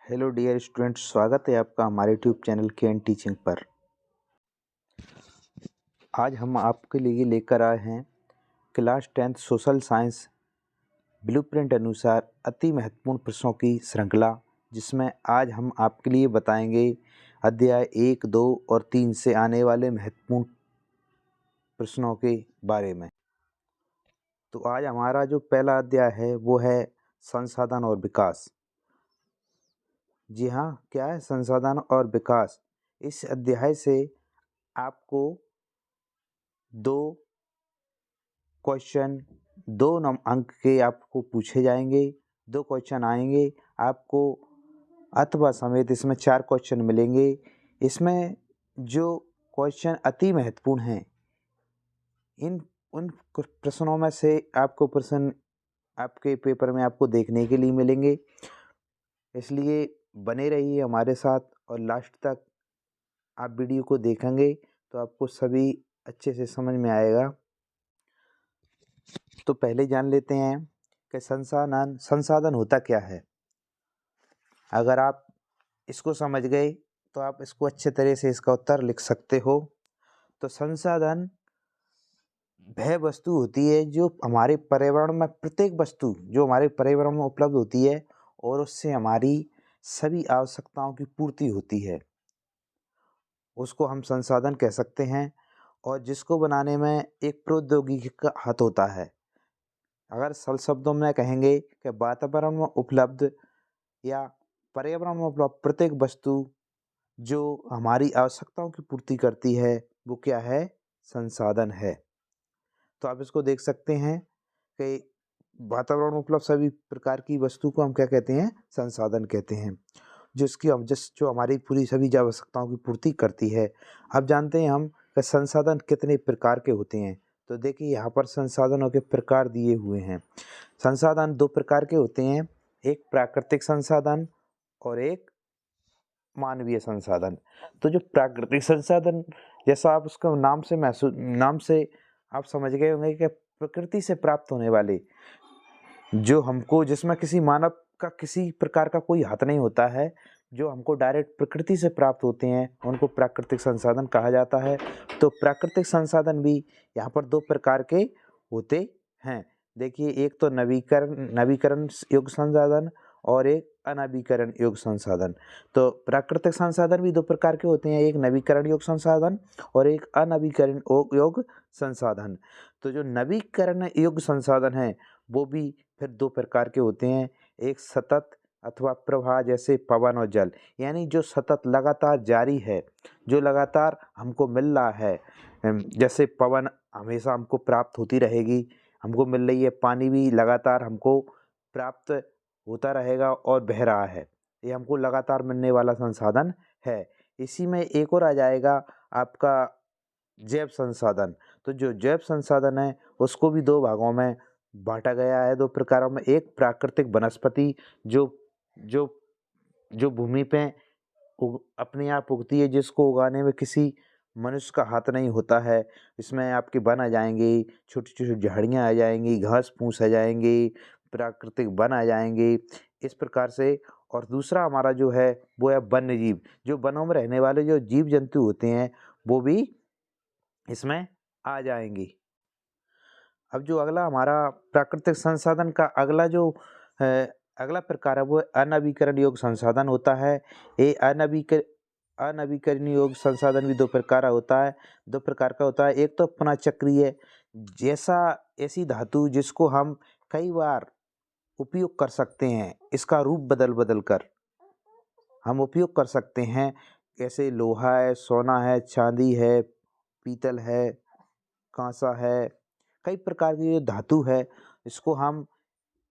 Hello dear students, स्वागत है आपका हमारे यूट्यूब चैनल के एन टीचिंग पर। आज हम आपके लिए लेकर आए हैं class 10th social science blueprint अनुसार अति महत्वपूर्ण प्रश्नों की श्रृंखला, जिसमें आज हम आपके लिए बताएंगे अध्याय 1, 2 और 3 से आने वाले महत्वपूर्ण प्रश्नों के बारे में। तो आज हमारा जो पहला अध्याय है वो है संसाधन और विकास। जी हाँ, क्या है संसाधन और विकास। इस अध्याय से आपको दो क्वेश्चन, अंक के आपको पूछे जाएंगे। 2 क्वेश्चन आएंगे आपको अथवा समेत, इसमें 4 क्वेश्चन मिलेंगे। इसमें जो क्वेश्चन अति महत्वपूर्ण हैं, उन प्रश्नों में से आपको प्रश्न आपके पेपर में आपको देखने के लिए मिलेंगे। इसलिए बने रहिए हमारे साथ और लास्ट तक आप वीडियो को देखेंगे तो आपको सभी अच्छे से समझ में आएगा। तो पहले जान लेते हैं कि संसाधन होता क्या है। अगर आप इसको समझ गए तो आप इसको अच्छे तरह से इसका उत्तर लिख सकते हो। तो संसाधन वह वस्तु होती है जो हमारे पर्यावरण में, प्रत्येक वस्तु जो हमारे पर्यावरण में उपलब्ध होती है और उससे हमारी सभी आवश्यकताओं की पूर्ति होती है, उसको हम संसाधन कह सकते हैं। और जिसको बनाने में एक प्रौद्योगिकी का हाथ होता है। अगर सरल शब्दों में कहेंगे कि वातावरण में उपलब्ध या पर्यावरण में उपलब्ध प्रत्येक वस्तु जो हमारी आवश्यकताओं की पूर्ति करती है, वो क्या है? संसाधन है। तो आप इसको देख सकते हैं कि वातावरण में उपलब्ध सभी प्रकार की वस्तु को हम क्या कहते हैं? संसाधन कहते हैं, जो हमारी पूरी सभी आवश्यकताओं की पूर्ति करती है। अब जानते हैं हम कि संसाधन कितने प्रकार के होते हैं। तो देखिए, यहाँ पर संसाधनों के प्रकार दिए हुए हैं। संसाधन 2 प्रकार के होते हैं, एक प्राकृतिक संसाधन और एक मानवीय संसाधन। तो जो प्राकृतिक संसाधन, जैसा आप उसका नाम से आप समझ गए होंगे कि प्रकृति से प्राप्त होने वाले, जो हमको, जिसमें किसी मानव का किसी प्रकार का कोई हाथ नहीं होता है, जो हमको डायरेक्ट प्रकृति से प्राप्त होते हैं, उनको प्राकृतिक संसाधन कहा जाता है। तो प्राकृतिक संसाधन भी यहाँ पर 2 प्रकार के होते हैं। देखिए, एक तो नवीकरण योग्य संसाधन और एक अनवीकरण योग्य संसाधन। तो प्राकृतिक संसाधन भी 2 प्रकार के होते हैं, एक नवीकरण योग्य संसाधन और एक अनवीकरण योग्य संसाधन। तो जो नवीकरण योग्य संसाधन है वो भी फिर 2 प्रकार के होते हैं, एक सतत अथवा प्रवाह, जैसे पवन और जल, यानी जो सतत लगातार जारी है, जो लगातार हमको मिल रहा है। जैसे पवन हमेशा हमको प्राप्त होती रहेगी, हमको मिल रही है, पानी भी लगातार हमको प्राप्त होता रहेगा और बह रहा है, ये हमको लगातार मिलने वाला संसाधन है। इसी में एक और आ जाएगा आपका जैव संसाधन। तो जो जैव संसाधन है उसको भी 2 भागों में बांटा गया है, 2 प्रकारों में। एक प्राकृतिक वनस्पति, जो जो जो भूमि पे अपने आप उगती है, जिसको उगाने में किसी मनुष्य का हाथ नहीं होता है। इसमें आपके वन आ जाएंगे, छोटी छोटी झाड़ियाँ आ जाएंगी, घास फूस आ जाएंगे, प्राकृतिक वन आ जाएंगे, इस प्रकार से। और दूसरा हमारा जो है वो है वन्य जीव, जो वनों में रहने वाले जो जीव जंतु होते हैं वो भी इसमें आ जाएंगी। अब जो अगला हमारा प्राकृतिक संसाधन का अगला प्रकार है वो अनवीकरण योग्य संसाधन होता है। ये अनवीकरण योग्य संसाधन भी 2 प्रकार होता है, 2 प्रकार का होता है। एक तो पुनः चक्रीय, ऐसी धातु जिसको हम कई बार उपयोग कर सकते हैं, इसका रूप बदल बदल कर हम उपयोग कर सकते हैं। जैसे लोहा है, सोना है, चांदी है, पीतल है, कांसा है, कई प्रकार की जो धातु है, इसको हम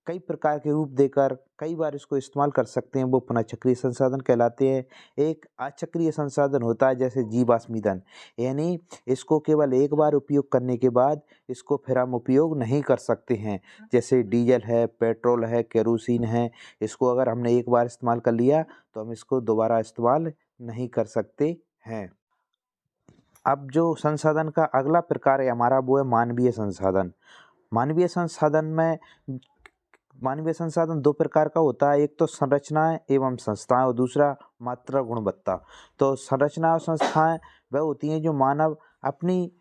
कई प्रकार के रूप देकर कई बार इसको इस्तेमाल कर सकते हैं, वो पुनःचक्रीय संसाधन कहलाते हैं। एक अचक्रीय संसाधन होता है, जैसे जीवाश्म ईंधन, यानी इसको केवल एक बार उपयोग करने के बाद इसको फिर हम उपयोग नहीं कर सकते हैं। जैसे डीजल है, पेट्रोल है, केरोसिन है, इसको अगर हमने एक बार इस्तेमाल कर लिया तो हम इसको दोबारा इस्तेमाल नहीं कर सकते हैं। अब जो संसाधन का अगला प्रकार है हमारा वो है मानवीय संसाधन। मानवीय संसाधन में मानवीय संसाधन दो प्रकार का होता है, एक तो संरचनाएं एवं संस्थाएं और दूसरा मात्रा गुणवत्ता। तो संरचना और संस्थाएं वह होती हैं जो मानव अपनी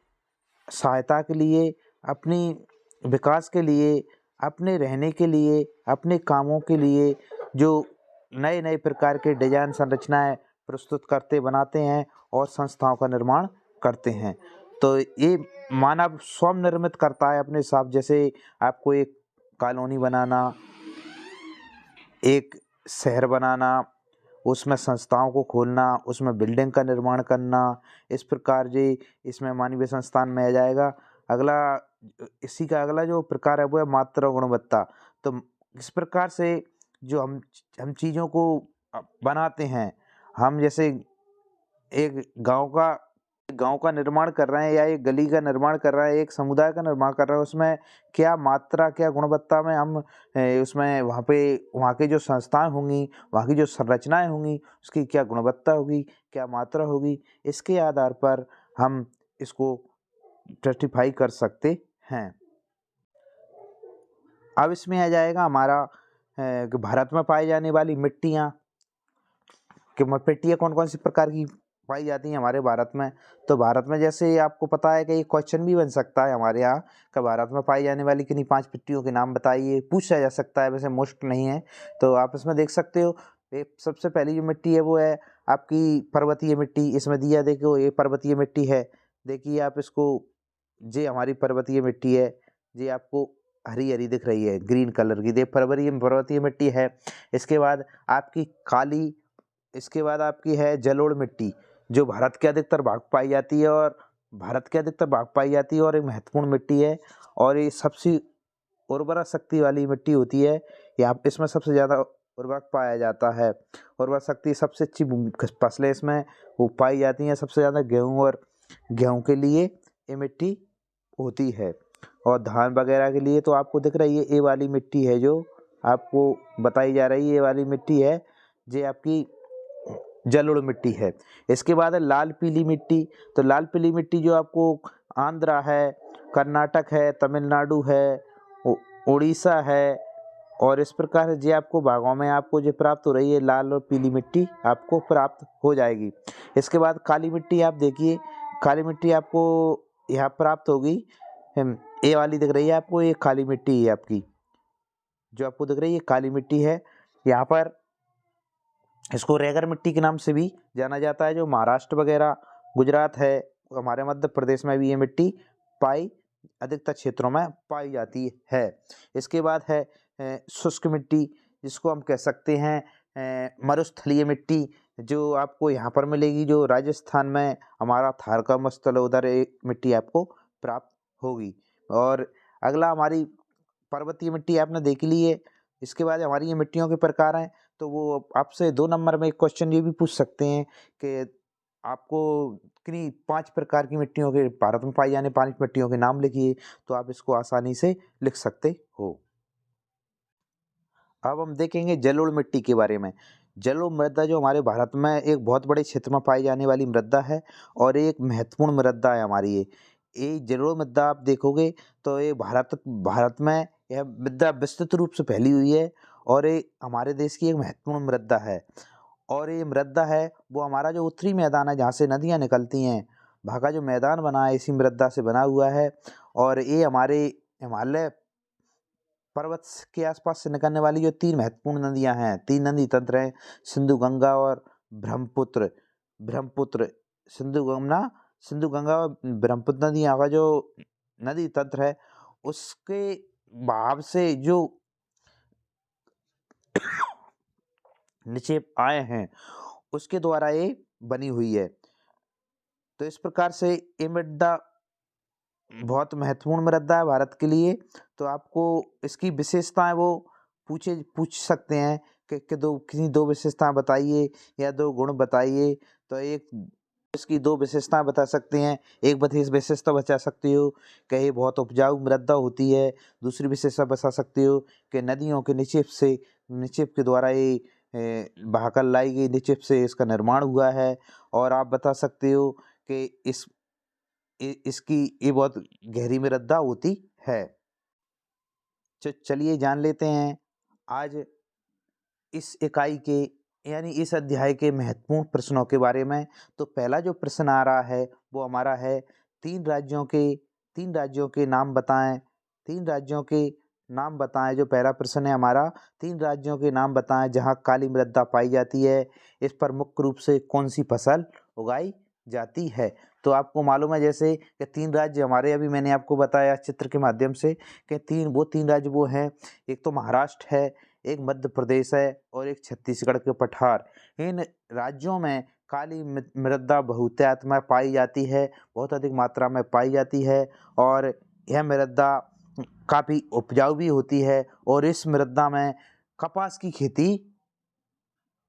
सहायता के लिए, अपनी विकास के लिए, अपने रहने के लिए, अपने कामों के लिए जो नए नए प्रकार के डिजाइन संरचनाएं प्रस्तुत करते बनाते हैं और संस्थाओं का निर्माण करते हैं। तो ये मानव स्वयं निर्मित करता है अपने हिसाब, जैसे आपको एक कॉलोनी बनाना, एक शहर बनाना, उसमें संस्थाओं को खोलना, उसमें बिल्डिंग का निर्माण करना, इस प्रकार जे इसमें मानवीय संस्थान में आ जाएगा। अगला इसी का अगला जो प्रकार है वो है मात्रा और गुणवत्ता। तो इस प्रकार से जो हम चीज़ों को बनाते हैं, हम जैसे एक गांव का निर्माण कर रहे हैं या एक गली का निर्माण कर रहा है, एक समुदाय का निर्माण कर रहा है, उसमें क्या मात्रा क्या गुणवत्ता में हम उसमें वहाँ के जो संस्थाएं होंगी, वहाँ की जो संरचनाएं होंगी, उसकी क्या गुणवत्ता होगी, क्या मात्रा होगी, इसके आधार पर हम इसको जस्टिफाई कर सकते हैं। अब इसमें आ जाएगा हमारा भारत में पाई जाने वाली मिट्टियाँ, कि मिट्टियाँ कौन कौन सी प्रकार की पाई जाती हैं हमारे भारत में। तो भारत में जैसे आपको पता है कि ये क्वेश्चन भी बन सकता है हमारे यहाँ कि भारत में पाई जाने वाली किन्हीं 5 मिट्टियों के नाम बताइए, पूछा जा सकता है, वैसे मोस्ट नहीं है। तो आप इसमें देख सकते हो, सबसे पहली जो मिट्टी है वो है आपकी पर्वतीय मिट्टी। इसमें दिया देखो, ये पर्वतीय मिट्टी है, देखिए आप इसको, ये हमारी पर्वतीय मिट्टी है, ये आपको हरी हरी दिख रही है, ग्रीन कलर की, पर्वतीय मिट्टी है। इसके बाद आपकी काली, इसके बाद आपकी है जलोढ़ मिट्टी, जो भारत के अधिकतर भाग पाई जाती है और एक महत्वपूर्ण मिट्टी है, और ये सबसे उर्वरक शक्ति वाली मिट्टी होती है। यहाँ इसमें सबसे ज़्यादा उर्वरक पाया जाता है, उर्वरक शक्ति सबसे अच्छी फसलें इसमें वो पाई जाती हैं, सबसे ज़्यादा गेहूँ के लिए ये मिट्टी होती है, और धान वगैरह के लिए तो आपको दिख रही है ये वाली मिट्टी है जो आपको बताई जा रही है, ये वाली मिट्टी है, ये आपकी जलोढ़ मिट्टी है। इसके बाद है लाल पीली मिट्टी। तो लाल पीली मिट्टी जो आपको आंध्रा है, कर्नाटक है, तमिलनाडु है, उड़ीसा है, और इस प्रकार से आपको भागों में आपको जो प्राप्त हो रही है, लाल और पीली मिट्टी आपको प्राप्त हो जाएगी। इसके बाद काली मिट्टी, आप देखिए काली मिट्टी आपको यहाँ प्राप्त होगी, ये वाली दिख रही है आपको, ये काली मिट्टी है आपकी, जो आपको दिख रही है काली मिट्टी है। यहाँ पर इसको रेगर मिट्टी के नाम से भी जाना जाता है, जो महाराष्ट्र वगैरह, गुजरात है, हमारे मध्य प्रदेश में भी ये मिट्टी अधिकतर क्षेत्रों में पाई जाती है। इसके बाद है शुष्क मिट्टी, जिसको हम कह सकते हैं मरुस्थलीय मिट्टी, जो आपको यहाँ पर मिलेगी, जो राजस्थान में हमारा थारका स्थल, उधर एक मिट्टी आपको प्राप्त होगी। और अगला हमारी पर्वतीय मिट्टी आपने देख ली है। इसके बाद हमारी ये मिट्टियों के प्रकार हैं, तो वो आपसे 2 नंबर में एक क्वेश्चन ये भी पूछ सकते हैं कि आपको किन्हीं 5 प्रकार की मिट्टियों के, भारत में पाई जाने 5 मिट्टियों के नाम लिखिए, तो आप इसको आसानी से लिख सकते हो। अब हम देखेंगे जलोढ़ मिट्टी के बारे में। जलोढ़ मृदा जो हमारे भारत में एक बहुत बड़े क्षेत्र में पाई जाने वाली मृदा है, और एक महत्वपूर्ण मृदा है हमारी ये जलोढ़ मृदा आप देखोगे तो ये भारत में यह मृदा विस्तृत रूप से फैली हुई है, और ये हमारे देश की एक महत्वपूर्ण मृदा है। और ये मृदा है वो हमारा जो उत्तरी मैदान है, जहाँ से नदियाँ निकलती हैं, वहाँ का जो मैदान बना है इसी मृदा से बना हुआ है। और ये हमारे हिमालय पर्वत के आसपास से निकलने वाली जो 3 महत्वपूर्ण नदियाँ हैं, 3 नदी तंत्र हैं, सिंधु गंगा और ब्रह्मपुत्र। सिंधु गंगा और ब्रह्मपुत्र नदियाँ का जो नदी तंत्र है, उसके बहाव से जो निक्षेप आए हैं, उसके द्वारा ये बनी हुई है। तो इस प्रकार से ये मृदा बहुत महत्वपूर्ण मृदा है भारत के लिए। तो आपको इसकी विशेषताएं वो पूछ सकते हैं कि किसी 2 विशेषताएं बताइए या 2 गुण बताइए। तो एक इसकी 2 विशेषताएं बता सकते हैं, एक विशेषता बता सकते हो कि ये बहुत उपजाऊ मृदा होती है, दूसरी विशेषता बता सकते हो कि नदियों के निक्षेप के द्वारा ये बहाकर लाई गई निक्षेप से इसका निर्माण हुआ है, और आप बता सकते हो कि इसकी ये बहुत गहरी मृदा होती है। चलिए जान लेते हैं आज इस इकाई के यानी इस अध्याय के महत्वपूर्ण प्रश्नों के बारे में। तो पहला जो प्रश्न आ रहा है वो हमारा है, तीन राज्यों के नाम बताएं। तीन राज्यों के नाम बताएं। जो पहला प्रश्न है हमारा, तीन राज्यों के नाम बताएं जहां काली मृदा पाई जाती है। इस पर मुख्य रूप से कौन सी फसल उगाई जाती है। तो आपको मालूम है जैसे कि तीन राज्य हमारे, अभी मैंने आपको बताया चित्र के माध्यम से कि तीन राज्य वो हैं, एक तो महाराष्ट्र है, एक मध्य प्रदेश है और एक छत्तीसगढ़ के पठार। इन राज्यों में काली मृदा बहुतायत में पाई जाती है, बहुत अधिक मात्रा में पाई जाती है और यह मृदा काफ़ी उपजाऊ भी होती है और इस मृदा में कपास की खेती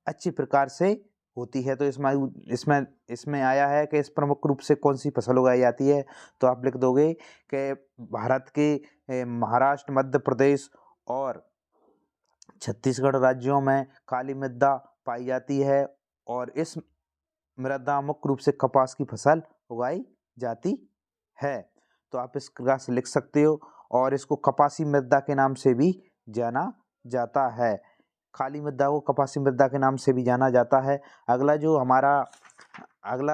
अच्छी प्रकार से होती है। तो इसमें आया है कि इस प्रमुख रूप से कौन सी फसल उगाई जाती है। तो आप लिख दोगे कि भारत के महाराष्ट्र, मध्य प्रदेश और छत्तीसगढ़ राज्यों में काली मृदा पाई जाती है और इस मृदा मुख्य रूप से कपास की फसल उगाई जाती है। तो आप इस प्रकार से लिख सकते हो और इसको कपासी मृदा के नाम से भी जाना जाता है। काली मृदा को कपासी मृदा के नाम से भी जाना जाता है। अगला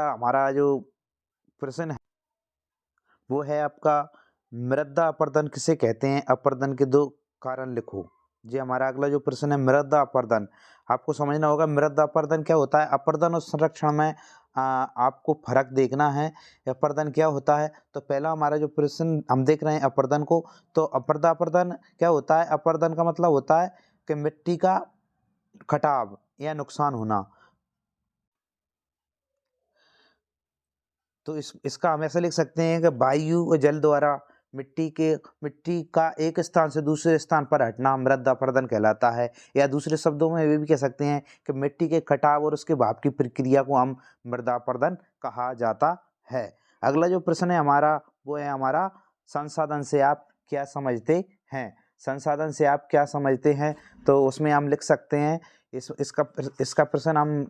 हमारा जो प्रश्न है वो है आपका, मृदा अपर्दन किसे कहते हैं। अपर्दन के दो कारण लिखो। जी हमारा अगला जो प्रश्न है, मृदा अपर्दन। आपको समझना होगा मृदा अपर्दन क्या होता है। अपर्दन और संरक्षण में आपको फर्क देखना है। अपर्दन क्या होता है। तो पहला हमारा जो प्रश्न हम देख रहे हैं अपर्दन को, तो अपर्दन क्या होता है। अपर्दन का मतलब होता है कि मिट्टी का कटाव या नुकसान होना। तो इसका हम ऐसा लिख सकते हैं कि वायु और जल द्वारा मिट्टी का एक स्थान से दूसरे स्थान पर हटना मृदा अपरदन कहलाता है। या दूसरे शब्दों में ये भी कह सकते हैं कि मिट्टी के कटाव और उसके भाप की प्रक्रिया को हम मृदा अपरदन कहा जाता है। अगला जो प्रश्न है हमारा वो है हमारा, संसाधन से आप क्या समझते हैं। संसाधन से आप क्या समझते हैं। तो उसमें हम लिख सकते हैं इसका प्रश्न हम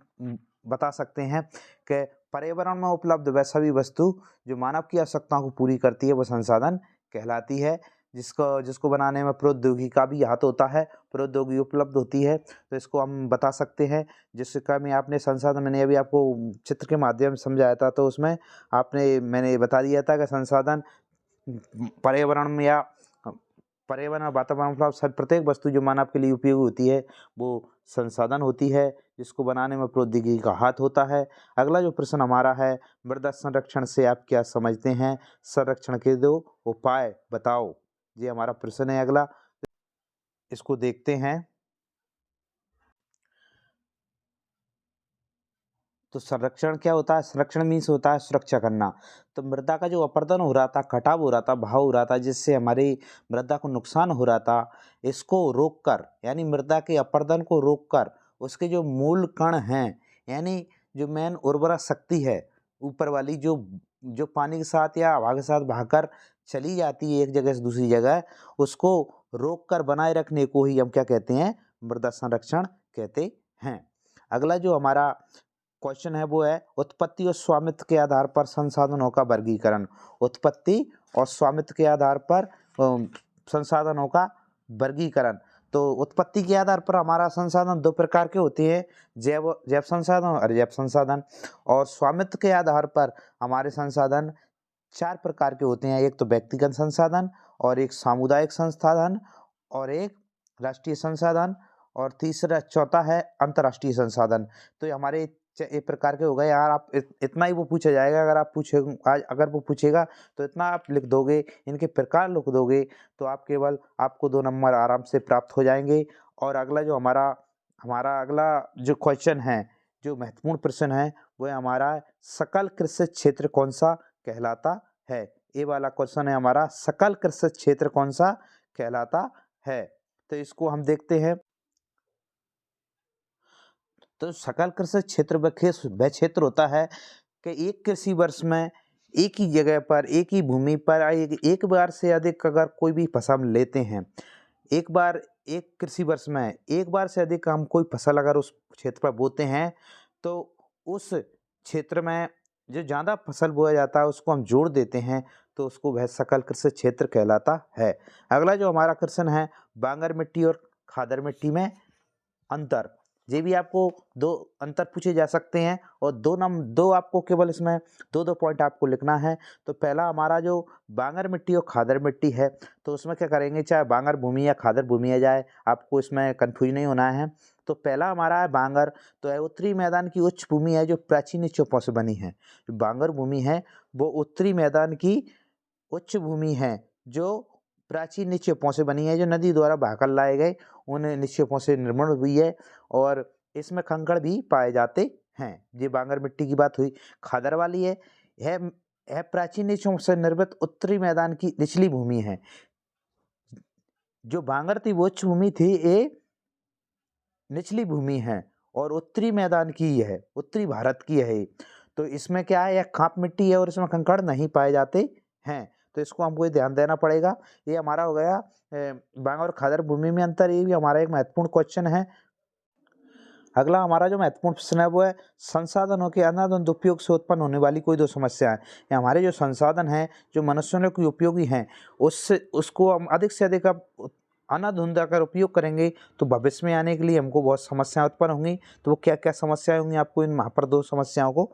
बता सकते हैं कि पर्यावरण में उपलब्ध वह सभी वस्तु जो मानव की आवश्यकताओं को पूरी करती है वो संसाधन कहलाती है। जिसको बनाने में प्रौद्योगिकी का भी हाथ होता है, प्रौद्योगिकी उपलब्ध होती है, तो इसको हम बता सकते हैं। जिसका में आपने संसाधन, मैंने अभी आपको चित्र के माध्यम से समझाया था, तो उसमें मैंने बता दिया था कि संसाधन पर्यावरण और वातावरण में प्रत्येक वस्तु जो मानव के लिए उपयोगी होती है वो संसाधन होती है, जिसको बनाने में प्रौद्योगिकी का हाथ होता है। अगला जो प्रश्न हमारा है, मृदा संरक्षण से आप क्या समझते हैं। संरक्षण के दो उपाय बताओ। ये हमारा प्रश्न है अगला, इसको देखते हैं। तो संरक्षण क्या होता है। संरक्षण मीन्स होता है सुरक्षा करना। तो मृदा का जो अपरदन हो रहा था, कटाव हो रहा था, बहाव हो रहा था, जिससे हमारी मृदा को नुकसान हो रहा था, इसको रोककर यानी मृदा के अपरदन को रोककर उसके जो मूल कण हैं यानी जो मेन उर्वरा शक्ति है ऊपर वाली, जो पानी के साथ या हवा के साथ बहाकर चली जाती है एक जगह से दूसरी जगह, उसको रोककर बनाए रखने को ही हम क्या कहते हैं, मृदा संरक्षण कहते हैं। अगला जो हमारा क्वेश्चन है वो है, उत्पत्ति और स्वामित्व के आधार पर संसाधनों का वर्गीकरण। उत्पत्ति और स्वामित्व के आधार पर संसाधनों का वर्गीकरण। तो उत्पत्ति के आधार पर हमारा संसाधन दो प्रकार के होते हैं, जैव संसाधन और अजैव संसाधन। और स्वामित्व के आधार पर हमारे संसाधन चार प्रकार के होते हैं, एक तो व्यक्तिगत संसाधन और एक सामुदायिक संसाधन और एक राष्ट्रीय संसाधन और चौथा है अंतर्राष्ट्रीय संसाधन। तो ये हमारे एक प्रकार के हो गए यार। आप इतना ही वो पूछा जाएगा, अगर वो पूछेगा तो इतना आप लिख दोगे, इनके प्रकार लिख दोगे तो आपको 2 नंबर आराम से प्राप्त हो जाएंगे। और अगला जो हमारा अगला जो क्वेश्चन है, जो महत्वपूर्ण प्रश्न है वो है हमारा, सकल कृषि क्षेत्र कौन सा कहलाता है। ये वाला क्वेश्चन है हमारा, सकल कृषि क्षेत्र कौन सा कहलाता है। तो इसको हम देखते हैं। तो सकल कृषि क्षेत्र वह क्षेत्र होता है कि एक कृषि वर्ष में एक ही जगह पर, एक ही भूमि पर एक बार से अधिक अगर कोई भी फसल लेते हैं, एक कृषि वर्ष में एक बार से अधिक हम कोई फसल अगर उस क्षेत्र पर बोते हैं, तो उस क्षेत्र में जो ज़्यादा फसल बोया जाता है उसको हम जोड़ देते हैं, तो उसको वह सकल कृषि क्षेत्र कहलाता है। अगला जो हमारा प्रश्न है, बांगर मिट्टी और खादर मिट्टी में अंतर। ये भी आपको 2 अंतर पूछे जा सकते हैं और 2 आपको केवल इसमें 2-2 पॉइंट आपको लिखना है। तो पहला हमारा जो बांगर मिट्टी और खादर मिट्टी है, तो उसमें क्या करेंगे, चाहे बांगर भूमि या खादर भूमि आ जाए, आपको इसमें कन्फ्यूज नहीं होना है। तो पहला हमारा है बांगर, तो है उत्तरी मैदान की उच्च भूमि है जो प्राचीन चोपों से बनी है। जो बांगर भूमि है वो उत्तरी मैदान की उच्च भूमि है जो प्राचीन निक्षेपों से बनी है, जो नदी द्वारा बहाकर लाए गए उन निक्षेपों से निर्माण हुई है और इसमें कंकड़ भी पाए जाते हैं। ये बांगर मिट्टी की बात हुई। खादर वाली है, यह प्राचीन निक्षेपों से निर्मित उत्तरी मैदान की निचली भूमि है। जो बांगर थी वो उच्च भूमि थी, ये निचली भूमि है और उत्तरी मैदान की है, उत्तरी भारत की है ये। तो इसमें क्या है, यह खाप मिट्टी है और इसमें कंकड़ नहीं पाए जाते हैं, तो इसको हमको ध्यान देना पड़ेगा। ये हमारा हो गया बांगर और खादर भूमि में अंतर, ये भी हमारा एक महत्वपूर्ण क्वेश्चन है। अगला हमारा जो महत्वपूर्ण प्रश्न है वो है संसाधनों के अनादुन दुरुपयोग से उत्पन्न होने वाली कोई 2 समस्याएं। ये हमारे जो संसाधन हैं, जो मनुष्यों के उपयोगी हैं, उसको हम अधिक से अधिक अब अनाधुंध अगर उपयोग करेंगे तो भविष्य में आने के लिए हमको बहुत समस्याएं उत्पन्न होंगी। तो वो क्या क्या समस्याएं होंगी, आपको इन वहाँ पर 2 समस्याओं को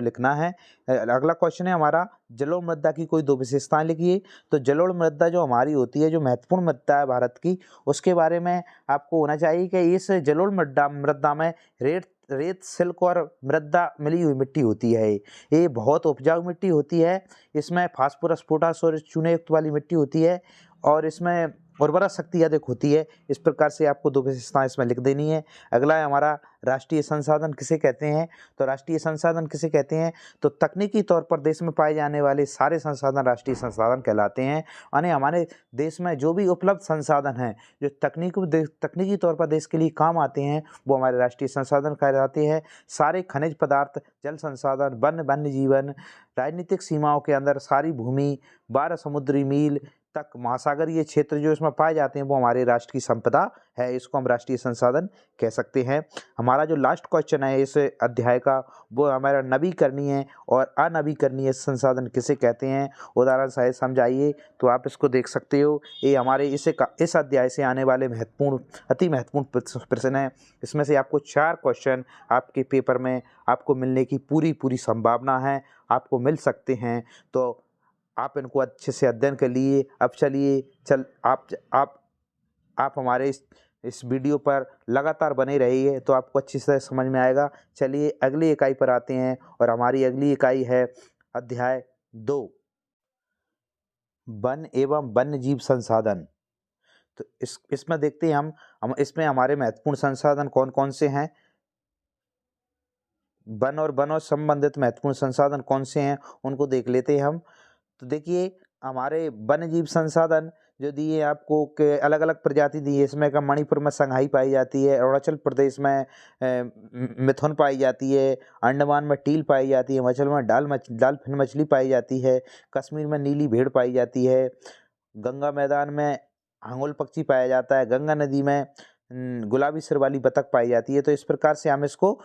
लिखना है। अगला क्वेश्चन है हमारा जलोढ़ मृदा की कोई 2 विशेषताएं लिखिए। तो जलोढ़ मृदा जो हमारी होती है, जो महत्वपूर्ण मृदा है भारत की, उसके बारे में आपको होना चाहिए कि इस जलोढ़ मृदा में रेत सिल्क और मृदा मिली हुई मिट्टी होती है। ये बहुत उपजाऊ मिट्टी होती है। इसमें फास्फोरस, पोटास और चूने युक्त वाली मिट्टी होती है और इसमें उर्वरक शक्ति अधिक होती है। इस प्रकार से आपको 2 विशेषताएं इसमें लिख देनी है। अगला है हमारा राष्ट्रीय संसाधन किसे कहते हैं। तो राष्ट्रीय संसाधन किसे कहते हैं, तो तकनीकी तौर पर देश में पाए जाने वाले सारे संसाधन राष्ट्रीय संसाधन कहलाते हैं। यानी हमारे देश में जो भी उपलब्ध संसाधन हैं, जो तकनीकी तौर पर देश के लिए काम आते हैं, वो हमारे राष्ट्रीय संसाधन कहलाते हैं। सारे खनिज पदार्थ, जल संसाधन, वन्य जीवन, राजनीतिक सीमाओं के अंदर सारी भूमि, 12 समुद्री मील तक महासागरीय क्षेत्र जो इसमें पाए जाते हैं, वो हमारे राष्ट्र की संपदा है। इसको हम राष्ट्रीय संसाधन कह सकते हैं। हमारा जो लास्ट क्वेश्चन है इस अध्याय का, वो हमारा नवीकरणीय और अनवीकरणीय संसाधन किसे कहते हैं। उदाहरण सहित समझाइए, तो आप इसको देख सकते हो। ये हमारे इस अध्याय से आने वाले अति महत्वपूर्ण प्रश्न है। इसमें से आपको 4 क्वेश्चन आपके पेपर में आपको मिलने की पूरी संभावना है, आपको मिल सकते हैं। तो आप इनको अच्छे से अध्ययन कर लिए। अब चलिए आप हमारे इस वीडियो पर लगातार बने रहिए, तो आपको अच्छी से समझ में आएगा। चलिए अगली इकाई पर आते हैं और हमारी अगली इकाई है अध्याय 2, वन एवं वन्य जीव संसाधन। तो इसमें देखते हैं हम इसमें हमारे महत्वपूर्ण संसाधन कौन कौन से हैं, वनों से संबंधित महत्वपूर्ण संसाधन कौन से हैं, उनको देख लेते हैं हम। तो देखिए हमारे वन्य जीव संसाधन जो दिए आपको के अलग अलग प्रजाति दी है। इसमें का मणिपुर में संघाई पाई जाती है, अरुणाचल प्रदेश में मिथुन पाई जाती है, अंडमान में टील पाई जाती है, हिमाचल में डालफिन मछली पाई जाती है, कश्मीर में नीली भेड़ पाई जाती है, गंगा मैदान में हांगुल पक्षी पाया जाता है, गंगा नदी में गुलाबी सिर वाली बतख पाई जाती है। तो इस प्रकार से हम इसको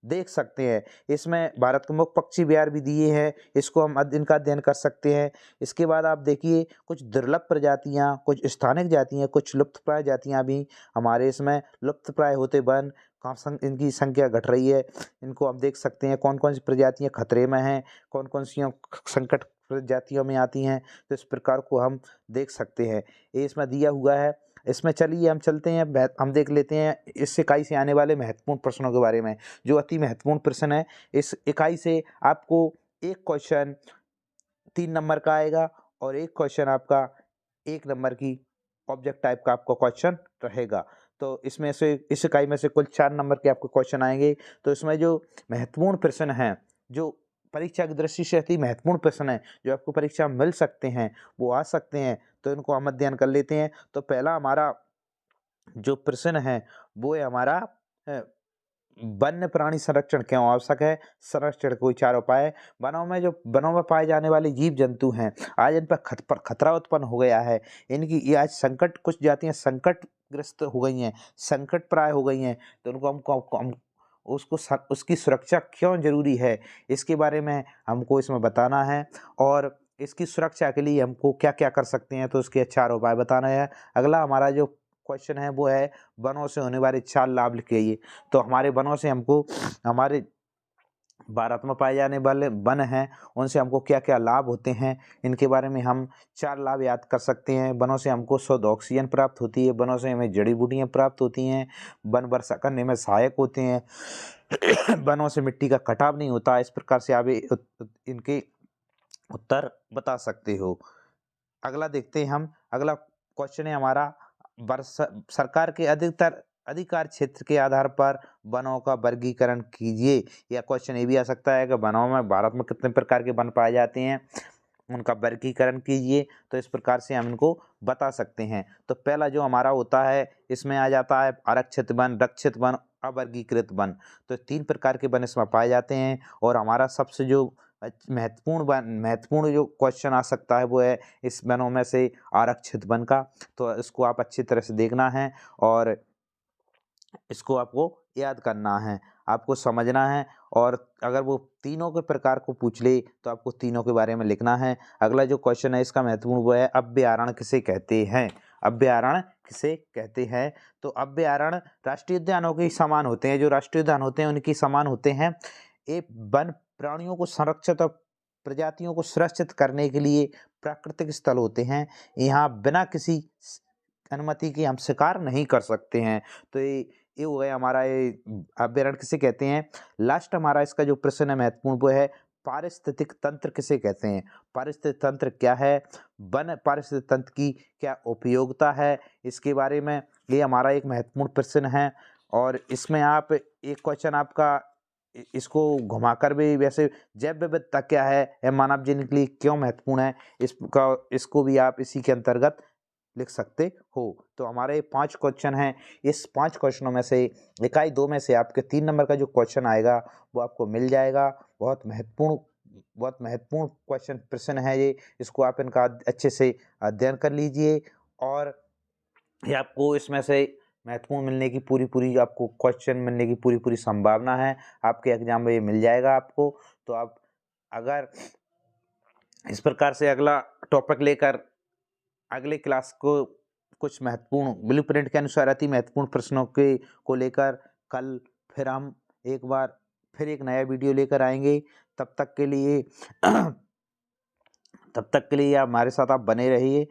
देख सकते हैं। इसमें भारत के मुख्य पक्षी बिहार भी दिए हैं, इसको हम इनका अध्ययन कर सकते हैं। इसके बाद आप देखिए कुछ दुर्लभ प्रजातियां, कुछ स्थानिक जातियां, कुछ लुप्तप्राय जातियां भी हमारे इसमें लुप्तप्राय होते वन इनकी संख्या घट रही है। इनको हम देख सकते हैं कौन कौन सी प्रजातियां खतरे में हैं, कौन कौन सी संकट प्रजातियों में आती हैं। तो इस प्रकार को हम देख सकते हैं, ये इसमें दिया हुआ है। इसमें चलिए हम चलते हैं, हम देख लेते हैं इस इकाई से आने वाले महत्वपूर्ण प्रश्नों के बारे में। जो अति महत्वपूर्ण प्रश्न है, इस इकाई से आपको एक क्वेश्चन 3 नंबर का आएगा और एक क्वेश्चन आपका 1 नंबर की ऑब्जेक्ट टाइप का आपका क्वेश्चन रहेगा। तो इसमें से इस इकाई में से कुल 4 नंबर के आपको क्वेश्चन आएंगे। तो इसमें जो महत्वपूर्ण प्रश्न हैं, जो परीक्षा की दृष्टि से अति महत्वपूर्ण प्रश्न है, जो आपको परीक्षा में मिल सकते हैं, वो आ सकते हैं, तो इनको हम अध्ययन कर लेते हैं। तो पहला हमारा जो प्रश्न है वो है हमारा वन्य प्राणी संरक्षण क्यों आवश्यक है। संरक्षण कोई 4 उपाय। वनों में पाए जाने वाले जीव जंतु हैं, आज इन पर खतरा उत्पन्न हो गया है। ये आज संकट, कुछ जातियां संकटग्रस्त हो गई हैं, संकट प्राय हो गई हैं। तो उनको हम उसकी सुरक्षा क्यों जरूरी है, इसके बारे में हमको इसमें बताना है। और इसकी सुरक्षा के लिए हमको क्या क्या कर सकते हैं, तो उसके 4 उपाय बताना है। अगला हमारा जो क्वेश्चन है वो है वनों से होने वाले 4 लाभ लिखिए। तो हमारे वनों से हमको, हमारे भारत में पाए जाने वाले वन हैं उनसे हमको क्या क्या लाभ होते हैं, इनके बारे में हम 4 लाभ याद कर सकते हैं। वनों से हमको शुद्ध ऑक्सीजन प्राप्त होती है, वनों से हमें जड़ी बूटियाँ प्राप्त होती हैं, वन वर्षा करने में सहायक होते हैं, वनों से मिट्टी का कटाव नहीं होता। इस प्रकार से आप इनके उत्तर बता सकते हो। अगला देखते हैं हम। अगला क्वेश्चन है हमारा, सरकार के अधिकार क्षेत्र के आधार पर वनों का वर्गीकरण कीजिए। या क्वेश्चन ये भी आ सकता है कि वनों में भारत में कितने प्रकार के वन पाए जाते हैं, उनका वर्गीकरण कीजिए। तो इस प्रकार से हम इनको बता सकते हैं। तो पहला जो हमारा होता है इसमें आ जाता है आरक्षित वन, रक्षित वन, अवर्गीकृत वन। तो 3 प्रकार के वन इसमें पाए जाते हैं। और हमारा सबसे जो महत्वपूर्ण जो क्वेश्चन आ सकता है वो है इस वनों में से आरक्षित वन का। तो इसको आप अच्छी तरह से देखना है और इसको आपको याद करना है, आपको समझना है। और अगर वो तीनों के प्रकार को पूछ ले तो आपको तीनों के बारे में लिखना है। अगला जो क्वेश्चन है इसका महत्वपूर्ण वो है अभयारण्य किसे कहते हैं। अभयारण्य किसे कहते हैं? तो अभयारण्य राष्ट्रीय उद्यानों के समान होते हैं। जो राष्ट्रीय उद्यान होते हैं उनकी समान होते हैं। ये वन प्राणियों को संरक्षित और प्रजातियों को सुरक्षित करने के लिए प्राकृतिक स्थल होते हैं। यहाँ बिना किसी अनुमति के हम शिकार नहीं कर सकते हैं। तो ये हो गया हमारा, ये अभ्यारण्य किसे कहते हैं। लास्ट हमारा इसका जो प्रश्न है महत्वपूर्ण वो है पारिस्थितिक तंत्र किसे कहते हैं। पारिस्थितिक तंत्र क्या है, वन पारिस्थितिक तंत्र की क्या उपयोगिता है, इसके बारे में ये हमारा एक महत्वपूर्ण प्रश्न है। और इसमें आप एक क्वेश्चन आपका इसको घुमाकर भी, वैसे जैव विविधता क्या है, यह मानव जीवन के लिए क्यों महत्वपूर्ण है, इसको भी आप इसी के अंतर्गत लिख सकते हो। तो हमारे 5 क्वेश्चन हैं। इस 5 क्वेश्चनों में से इकाई 2 में से आपके 3 नंबर का जो क्वेश्चन आएगा वो आपको मिल जाएगा। बहुत महत्वपूर्ण क्वेश्चन प्रश्न है ये। इसको आप इनका अच्छे से अध्ययन कर लीजिए और ये आपको इसमें से महत्वपूर्ण मिलने की पूरी आपको क्वेश्चन मिलने की पूरी संभावना है। आपके एग्जाम में ये मिल जाएगा आपको। तो आप अगर इस प्रकार से अगला टॉपिक लेकर अगले क्लास को कुछ महत्वपूर्ण ब्लूप्रिंट के अनुसार अति महत्वपूर्ण प्रश्नों के को लेकर कल फिर हम एक बार फिर एक नया वीडियो लेकर आएंगे। तब तक के लिए आप हमारे साथ आप बने रहिए।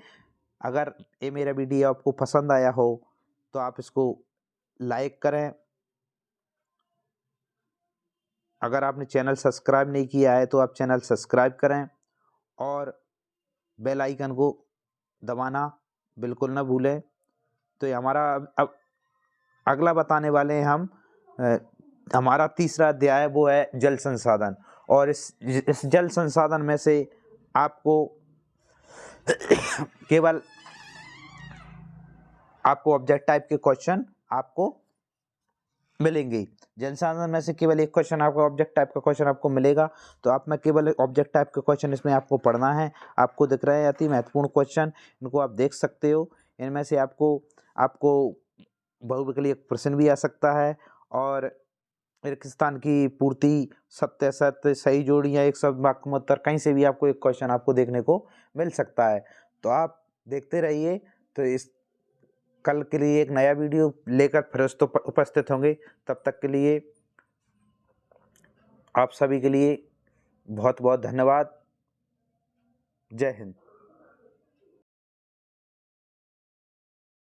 अगर ये मेरा वीडियो आपको पसंद आया हो तो आप इसको लाइक करें। अगर आपने चैनल सब्सक्राइब नहीं किया है तो आप चैनल सब्सक्राइब करें और बेल आइकन को दबाना बिल्कुल ना भूलें। तो ये हमारा अब अगला बताने वाले हैं हम। हमारा तीसरा अध्याय वो है जल संसाधन। और इस जल संसाधन में से आपको केवल आपको ऑब्जेक्ट टाइप के क्वेश्चन आपको मिलेंगे। जल संसाधन में से केवल एक क्वेश्चन आपको ऑब्जेक्ट टाइप का क्वेश्चन आपको मिलेगा। तो आप में केवल ऑब्जेक्ट टाइप के क्वेश्चन इसमें आपको पढ़ना है। आपको दिख रहे हैं अति महत्वपूर्ण क्वेश्चन, इनको आप देख सकते हो। इनमें से आपको बहुविकल्पीय प्रश्न भी आ सकता है और रेगिस्तान की पूर्ति, सत्य असत्य, सही जोड़ी या एक शब्द वाक्य में उत्तर, कहीं से भी आपको एक क्वेश्चन आपको देखने को मिल सकता है। तो आप देखते रहिए। तो इस कल के लिए एक नया वीडियो लेकर फिर उपस्थित होंगे। तब तक के लिए आप सभी के लिए बहुत बहुत धन्यवाद। जय हिंद।